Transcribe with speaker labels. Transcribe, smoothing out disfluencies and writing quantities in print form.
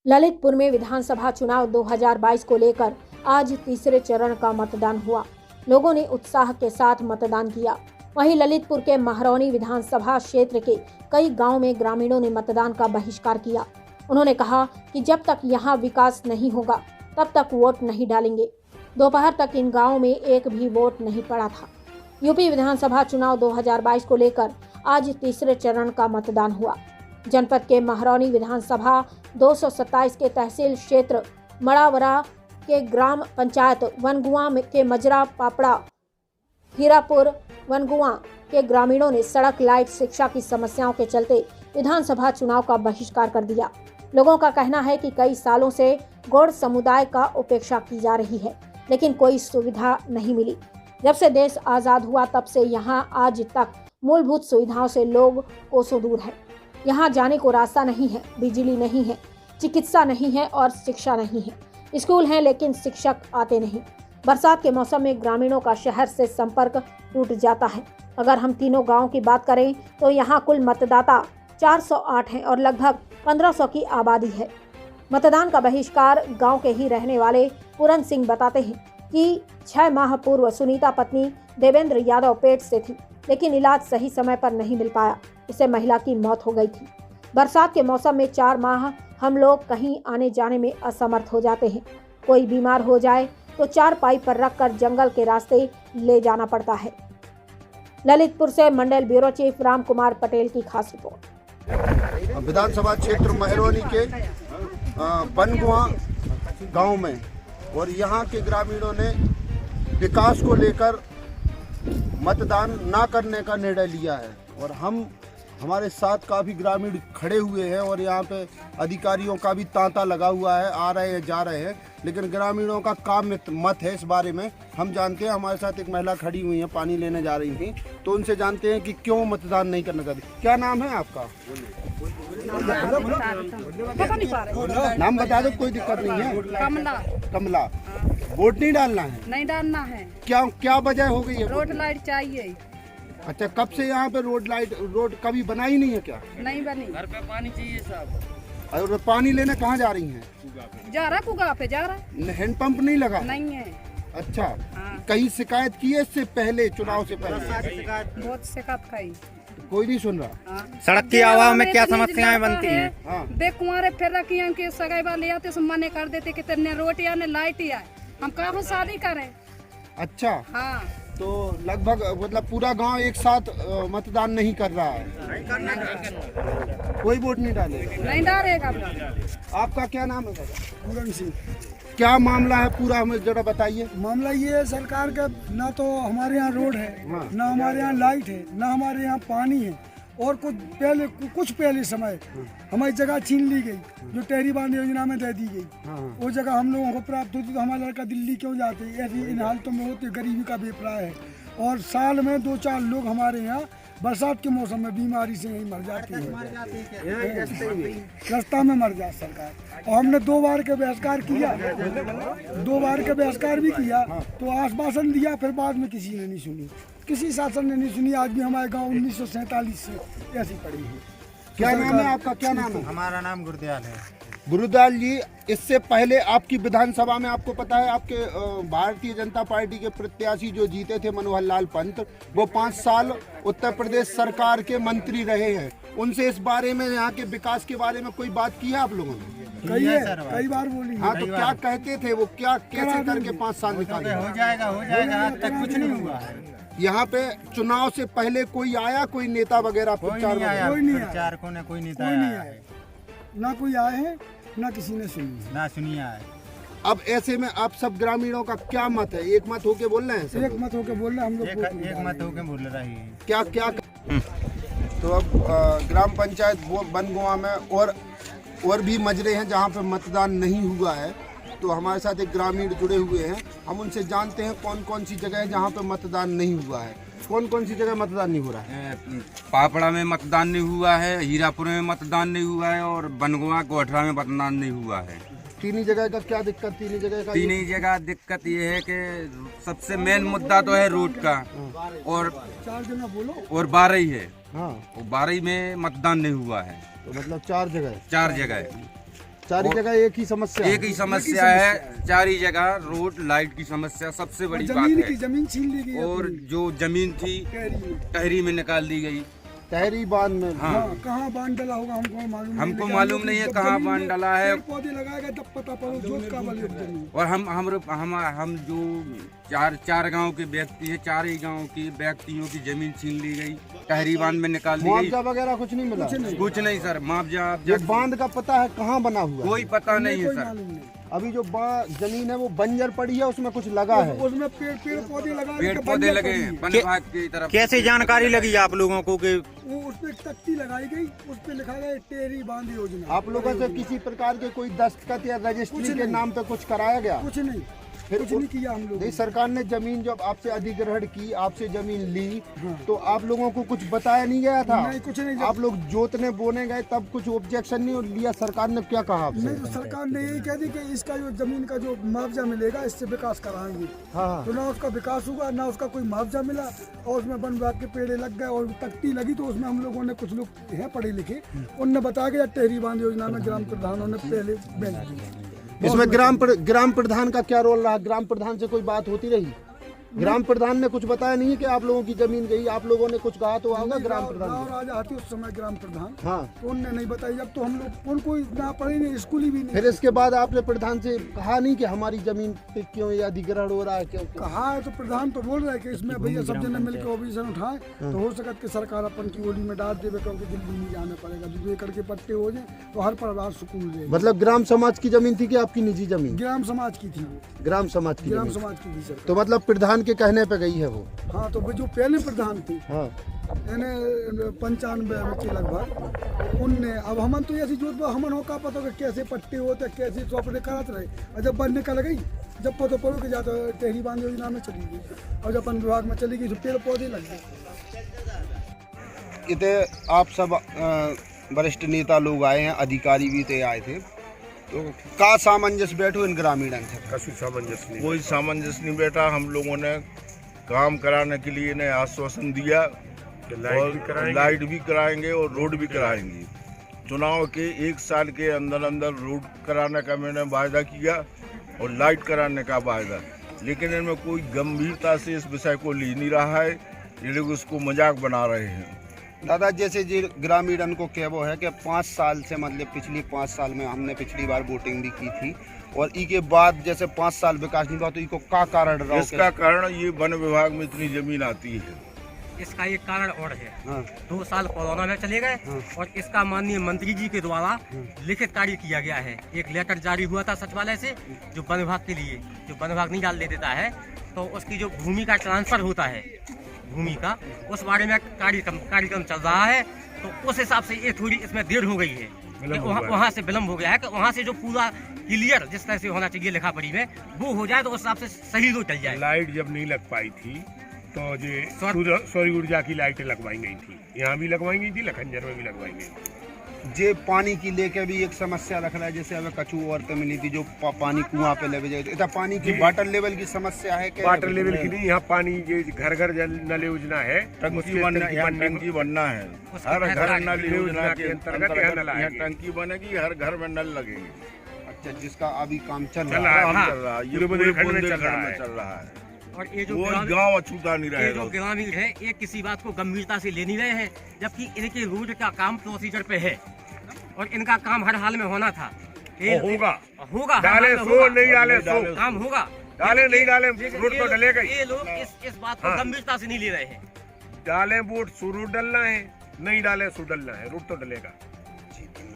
Speaker 1: ललितपुर में विधानसभा चुनाव 2022 को लेकर आज तीसरे चरण का मतदान हुआ। लोगों ने उत्साह के साथ मतदान किया। वहीं ललितपुर के महरौनी विधानसभा क्षेत्र के कई गांवों में ग्रामीणों ने मतदान का बहिष्कार किया। उन्होंने कहा कि जब तक यहां विकास नहीं होगा तब तक वोट नहीं डालेंगे। दोपहर तक इन गांवों में एक भी वोट नहीं पड़ा था। यूपी विधानसभा चुनाव 2022 को लेकर आज तीसरे चरण का मतदान हुआ। जनपद के महरौनी विधानसभा 227 के तहसील क्षेत्र मड़ावरा के ग्राम पंचायत वनगुआ के मजरा पापड़ा हीरापुर वनगुआ के ग्रामीणों ने सड़क, लाइट, शिक्षा की समस्याओं के चलते विधानसभा चुनाव का बहिष्कार कर दिया। लोगों का कहना है कि कई सालों से गौड़ समुदाय का उपेक्षा की जा रही है, लेकिन कोई सुविधा नहीं मिली। जब से देश आज़ाद हुआ तब से यहाँ आज तक मूलभूत सुविधाओं से लोग कोसों दूर है। यहाँ जाने को रास्ता नहीं है, बिजली नहीं है, चिकित्सा नहीं है और शिक्षा नहीं है। स्कूल हैं लेकिन शिक्षक आते नहीं। बरसात के मौसम में ग्रामीणों का शहर से संपर्क टूट जाता है। अगर हम तीनों गांवों की बात करें तो यहाँ कुल मतदाता 408 हैं और लगभग 1500 की आबादी है। मतदान का बहिष्कार गांव के ही रहने वाले पूरन सिंह बताते हैं कि 6 माह पूर्व सुनीता पत्नी देवेंद्र यादव पेट से थी, लेकिन इलाज सही समय पर नहीं मिल पाया। इससे महिला की मौत हो गई थी। बरसात के मौसम में 4 माह हम लोग कहीं आने जाने में असमर्थ हो जाते हैं। कोई बीमार हो जाए तो 4 पाई पर रखकर जंगल के रास्ते ले जाना पड़ता है। ललितपुर से मंडल ब्यूरो चीफ राम कुमार पटेल की खास रिपोर्ट।
Speaker 2: विधानसभा क्षेत्र महरौनी के बनगुआ गांव में और यहाँ के ग्रामीणों ने विकास को लेकर मतदान ना करने का निर्णय लिया है और हमारे साथ काफ़ी ग्रामीण खड़े हुए हैं और यहाँ पे अधिकारियों का भी तांता लगा हुआ है, आ रहे हैं जा रहे हैं, लेकिन ग्रामीणों का काम मत है। इस बारे में हम जानते हैं। हमारे साथ एक महिला खड़ी हुई है, पानी लेने जा रही थी, तो उनसे जानते हैं कि क्यों मतदान नहीं करना चाहती। क्या नाम है आपका? नाम बता दो, कोई दिक्कत नहीं है। कमला। वोट नहीं डालना है? नहीं डालना है। क्या वजह हो गई है?
Speaker 3: रोड लाइट चाहिए।
Speaker 2: अच्छा, कब से यहाँ पे रोड कभी बनाई नहीं है क्या?
Speaker 3: नहीं बनी।
Speaker 4: घर पे पानी चाहिए साहब।
Speaker 2: और पानी लेने कहाँ जा रही हैं?
Speaker 3: जा रहा कुगा पे जा रहा।
Speaker 2: हैंडपंप नहीं लगा?
Speaker 3: नहीं है।
Speaker 2: अच्छा,
Speaker 3: हाँ।
Speaker 2: कहीं शिकायत की है इससे पहले, चुनाव से पहले?
Speaker 3: बहुत शिकायत खाई,
Speaker 2: कोई नहीं सुन रहा।
Speaker 3: हाँ।
Speaker 4: सड़क की आवाज में क्या समस्याएं बनती हैं?
Speaker 3: हाँ। देख कुंवारे फिर रखी के सगाई वाले आते तो मने कर देते कि तेरे रोटी या लाइट या हम कहाँ शादी करें।
Speaker 2: अच्छा,
Speaker 3: हाँ।
Speaker 2: तो लगभग मतलब पूरा गांव एक साथ मतदान नहीं कर रहा है? कोई वोट नहीं डालेगा?
Speaker 3: नहीं डालेगा।
Speaker 2: आपका क्या नाम है?
Speaker 5: पूरन सिंह।
Speaker 2: क्या मामला है पूरा, हमें जरा बताइए।
Speaker 5: मामला ये है, सरकार का ना तो हमारे यहाँ रोड है, ना हमारे यहाँ लाइट है, ना हमारे यहाँ पानी है, और कुछ पहले समय हमारी जगह छीन ली गई जो टहरी बांध योजना में दे दी गई। वो जगह हम लोगों को प्राप्त होती तो हमारा लड़का दिल्ली क्यों जाते? ऐसी इन हालतों में होते, गरीबी का बेपराय है। और साल में 2-4 लोग हमारे यहाँ बरसात के मौसम में बीमारी से यही मर जाती है, रास्ता में मर जाए सरकार। और हमने 2 बार के बहिष्कार किया, 2 बार के बहिष्कार भी किया, तो आश्वासन दिया, फिर बाद में किसी ने नहीं सुनी, किसी शासन ने नहीं सुनी। आज भी हमारे गांव 1947 से ऐसी पड़ी है।
Speaker 2: क्या नाम है आपका? क्या नाम है?
Speaker 4: हमारा नाम गुरुदयाल है।
Speaker 2: गुरुदयाल जी, इससे पहले आपकी विधानसभा में आपको पता है आपके भारतीय जनता पार्टी के प्रत्याशी जो जीते थे मनोहर लाल पंत, वो 5 साल उत्तर प्रदेश सरकार के मंत्री रहे हैं। उनसे इस बारे में, यहाँ के विकास के बारे में कोई बात की है आप लोगों ने?
Speaker 5: कई बार बोली।
Speaker 2: हाँ, तो क्या कहते थे वो? क्या कैसे करके 5 साल निकाले?
Speaker 4: हो जाएगा आज तक कुछ नहीं हुआ है।
Speaker 2: यहाँ पे चुनाव से पहले कोई आया, कोई नेता वगैरह?
Speaker 5: कोई नहीं आया।
Speaker 4: कोई नेता आया,
Speaker 5: ना कोई आए हैं, ना किसी ने सुनी
Speaker 4: है।
Speaker 2: अब ऐसे में आप सब ग्रामीणों का क्या मत है? एक मत होके बोल रहे हैं सब?
Speaker 5: एक मत होके बोल रहे हैं हम लोग।
Speaker 4: एक मत होके बोल रही है।
Speaker 2: क्या तो अब ग्राम पंचायत बनगुआ में और भी मजरे हैं जहाँ पे मतदान नहीं हुआ है। तो हमारे साथ एक ग्रामीण जुड़े हुए हैं, हम उनसे जानते हैं कौन कौन सी जगह है जहाँ पे मतदान नहीं हुआ है। कौन कौन सी जगह मतदान नहीं हो रहा है?
Speaker 6: पापड़ा में मतदान नहीं हुआ है, हीरापुर में मतदान नहीं हुआ है और बनगुआ कोठरा में मतदान नहीं हुआ है।
Speaker 2: तीन जगह का क्या दिक्कत? तीन
Speaker 6: जगह दिक्कत ये है कि सबसे मेन मुद्दा तो है रोड का, और बारही है। हाँ, 12 में मतदान नहीं हुआ है।
Speaker 2: तो मतलब 4 जगह?
Speaker 6: 4 जगह।
Speaker 2: चारी जगह एक ही समस्या
Speaker 6: एक ही समस्या है, चारी जगह रोड लाइट की समस्या सबसे बड़ी बात है।
Speaker 5: जमीन छीन ली गई
Speaker 6: और जो जमीन थी टहरी में निकाल दी गई।
Speaker 2: टहरी बांध में
Speaker 5: कहाँ बांध डाला होगा
Speaker 6: हमको मालूम नहीं है कहाँ बांध डाला है।
Speaker 5: पौधे लगाएगा तब पता पड़ो जोत का वाली जमीन।
Speaker 6: और हम जो चार गांव के व्यक्ति है, चार ही गांव के व्यक्तियों की जमीन छीन ली गई, टहरी बांध में निकाल दी गई।
Speaker 2: मुआवजा वगैरह कुछ नहीं मिला?
Speaker 6: कुछ नहीं सर, मुआवजा
Speaker 2: ये बांध का पता है कहाँ बना हुआ?
Speaker 6: कोई पता नहीं है सर।
Speaker 2: अभी जो जमीन है वो बंजर पड़ी है, उसमें कुछ लगा है,
Speaker 5: उसमें पेड़ पौधे
Speaker 6: लगे हैं वन विभाग की तरफ।
Speaker 4: कैसे जानकारी लगी आप लोगों को कि
Speaker 5: वो उसमें तख्ती लगाई गई, उस पे लिखा गया टेहरी बांध योजना।
Speaker 2: आप लोगों से किसी प्रकार के कोई दस्तखत या रजिस्ट्री के नाम पे कुछ कराया गया?
Speaker 5: कुछ नहीं,
Speaker 2: फिर
Speaker 5: कुछ नहीं किया हम लोग।
Speaker 2: नहीं, सरकार ने जमीन जब आपसे अधिग्रहण की, आपसे जमीन ली, तो आप लोगों को कुछ बताया नहीं गया था?
Speaker 5: नहीं, कुछ नहीं।
Speaker 2: आप लोग जोतने बोने गए तब कुछ ऑब्जेक्शन नहीं लिया? सरकार ने क्या कहा आपसे?
Speaker 5: नहीं, तो सरकार ने यही कह दी कि इसका जो जमीन का जो मुआवजा मिलेगा इससे विकास कराएंगे।
Speaker 2: हाँ।
Speaker 5: तो ना उसका विकास हुआ, ना उसका कोई मुआवजा मिला, और उसमें वन विभाग के पेड़े लग गए और तख्ती लगी। तो उसमें हम लोगों ने, कुछ लोग हैं पढ़े लिखे, उनने बताया कि टहरी बांध योजना में ग्राम प्रधानों ने पहले बैन किया।
Speaker 2: इसमें ग्राम प्रधान का क्या रोल रहा? ग्राम प्रधान से कोई बात होती रही? ग्राम प्रधान ने कुछ बताया नहीं कि आप लोगों की जमीन गई? आप लोगों ने कुछ कहा तो होगा ग्राम प्रधान?
Speaker 5: राजा आती उस समय ग्राम प्रधान,
Speaker 2: हाँ,
Speaker 5: तो उनने नहीं बताई। जब तो हम लोग उनको ना पढ़े नहीं, स्कूली भी नहीं।
Speaker 2: फिर इसके बाद आपने प्रधान से कहा नहीं कि हमारी जमीन पे क्यों ये अधिग्रहण हो रहा है? क्यों
Speaker 5: कहा है तो प्रधान तो बोल रहा है कि इसमें भैया सब जने मिलकर ऑब्जेक्शन उठाए तो हो सकता कि सरकार अपन की ओली में डाल देवे, क्योंकि दिल्ली नहीं जाना पड़ेगा। 2 एकड़ के पट्टे हो जाए तो हर परिवार सुकून रहे।
Speaker 2: मतलब ग्राम समाज की जमीन थी कि आपकी निजी जमीन?
Speaker 5: ग्राम समाज की थी वो,
Speaker 2: ग्राम समाज की
Speaker 5: ग्राम
Speaker 2: जमीन।
Speaker 5: समाज की थी सर।
Speaker 2: तो मतलब प्रधान के कहने पे गई है वो?
Speaker 5: हाँ, तो वो जो पहले प्रधान थे,
Speaker 2: हाँ,
Speaker 5: 95 के लगभग, उनने, अब हमन तो ऐसी जोत हमन हो का पता कि कैसे पट्टे होते, कैसे चौपड़े कराते रहे। और जब बन निकल गई, जब पता पड़ो कि जाता टहरी बांध योजना में चली गई और जब वन विभाग में चली गई तो पेड़ पौधे लग गए।
Speaker 2: इतने आप सब वरिष्ठ नेता लोग आए हैं, अधिकारी भी थे, आए थे, तो का सामंजस्य बैठो इन ग्रामीणों से?
Speaker 7: कछु सामंजस्य नहीं, कोई सामंजस्य नहीं बैठा। हम लोगों ने काम कराने के लिए ने आश्वासन दिया, लाइट भी कराएंगे और रोड भी कराएंगे। चुनाव के 1 साल के अंदर अंदर रोड कराने का मैंने वायदा किया और लाइट कराने का वायदा, लेकिन इनमें कोई गंभीरता से इस विषय को ले नहीं रहा है। ये लोग उसको मजाक बना रहे हैं।
Speaker 2: दादा, जैसे जी ग्रामीण को कहवो है कि 5 साल से, मतलब पिछली 5 साल में हमने पिछली बार वोटिंग भी की थी, और इसके बाद जैसे 5 साल विकास नहीं हुआ, तो इसको क्या कारण रहा?
Speaker 7: इसका कारण ये वन विभाग में इतनी जमीन आती है।
Speaker 8: इसका एक कारण और है।
Speaker 2: हाँ।
Speaker 8: 2 साल कोरोना में चले गए।
Speaker 2: हाँ।
Speaker 8: और इसका माननीय मंत्री जी के द्वारा लिखित कार्य किया गया है। एक लेटर जारी हुआ था सचिवालय से, जो वन विभाग के लिए, जो वन विभाग नहीं डाल दे देता है, तो उसकी जो भूमि का ट्रांसफर होता है, भूमि का, उस बारे में कार्यक्रम चल रहा है। तो उस हिसाब से ये थोड़ी इसमें देर हो गई है, वहाँ से विलम्ब हो गया है कि वहाँ से जो पूरा क्लियर जिस तरह से होना चाहिए लिखा पढ़ी में, वो हो जाए तो उस हिसाब से सही रोड चल जाए।
Speaker 7: लाइट जब नहीं लग पाई थी तो ये सौर ऊर्जा की लाइटें लगवाई गई थी, यहाँ भी लगवाई गई थी, लखनजर में भी लगवाई गई थी।
Speaker 2: जे पानी की लेके भी एक समस्या रख रहा है, जैसे हमें कछू और पे मिली थी जो पानी कुआं पे ले जाए, तो पानी की वाटर लेवल की समस्या है क्या?
Speaker 7: वाटर लेवल की नहीं, यहाँ पानी ये घर घर जल नल योजना है, टंकी बनना है। हर घर नल योजना के अंतर्गत यहाँ टंकी बनेगी, हर घर में नल लगेंगे।
Speaker 2: अच्छा, जिसका अभी काम चल
Speaker 7: रहा है, ये बुंदेलखंड में चल रहा है।
Speaker 8: और ये जो
Speaker 7: गाँव अछूता नहीं रहेगा।
Speaker 8: ये जो ग्रामीण है, ये किसी बात को गंभीरता से ले नहीं रहे हैं, जबकि इनके रोड का काम प्रोसीजर पे है और इनका काम हर हाल में होना था। होगा
Speaker 7: डाले सो नहीं डाले सो
Speaker 8: काम होगा,
Speaker 7: डाले नहीं डाले रोड तो डलेगा।
Speaker 8: ये लोग इस बात को गंभीरता से नहीं ले रहे हैं।
Speaker 7: डाले वोट सो रोड डलना है, नहीं डाले सो डलना है, रोड तो डलेगा।